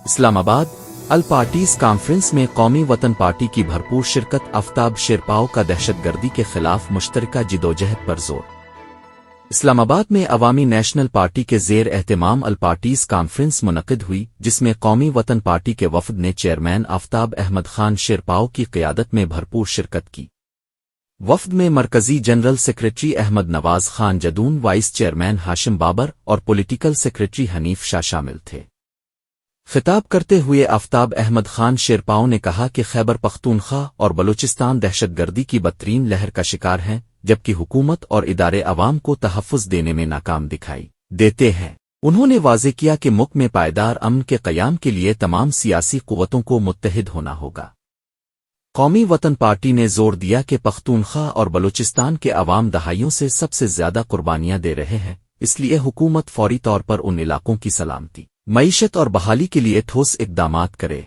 اسلام آباد الپارٹیز کانفرنس میں قومی وطن پارٹی کی بھرپور شرکت، آفتاب شیرپاؤ کا دہشت گردی کے خلاف مشترکہ جدوجہد پر زور۔ اسلام آباد میں عوامی نیشنل پارٹی کے زیر اہتمام الپارٹیز کانفرنس منعقد ہوئی، جس میں قومی وطن پارٹی کے وفد نے چیئرمین آفتاب احمد خان شیرپاؤ کی قیادت میں بھرپور شرکت کی۔ وفد میں مرکزی general secretary Ahmad Nawaz Khan Jadoon, vice chairman ہاشم بابر اور پولیٹیکل سیکریٹری حنیف شاہ شامل تھے۔ خطاب کرتے ہوئے آفتاب احمد خان شیرپاؤ نے کہا کہ خیبر پختونخوا اور بلوچستان دہشت گردی کی بدترین لہر کا شکار ہیں، جبکہ حکومت اور ادارے عوام کو تحفظ دینے میں ناکام دکھائی دیتے ہیں۔ انہوں نے واضح کیا کہ ملک میں پائیدار امن کے قیام کے لیے تمام سیاسی قوتوں کو متحد ہونا ہوگا۔ قومی وطن پارٹی نے زور دیا کہ پختونخوا اور بلوچستان کے عوام دہائیوں سے سب سے زیادہ قربانیاں دے رہے ہیں، اس لیے حکومت فوری طور پر ان علاقوں کی سلامتی، معیشت اور بحالی کے لیے ٹھوس اقدامات کرے۔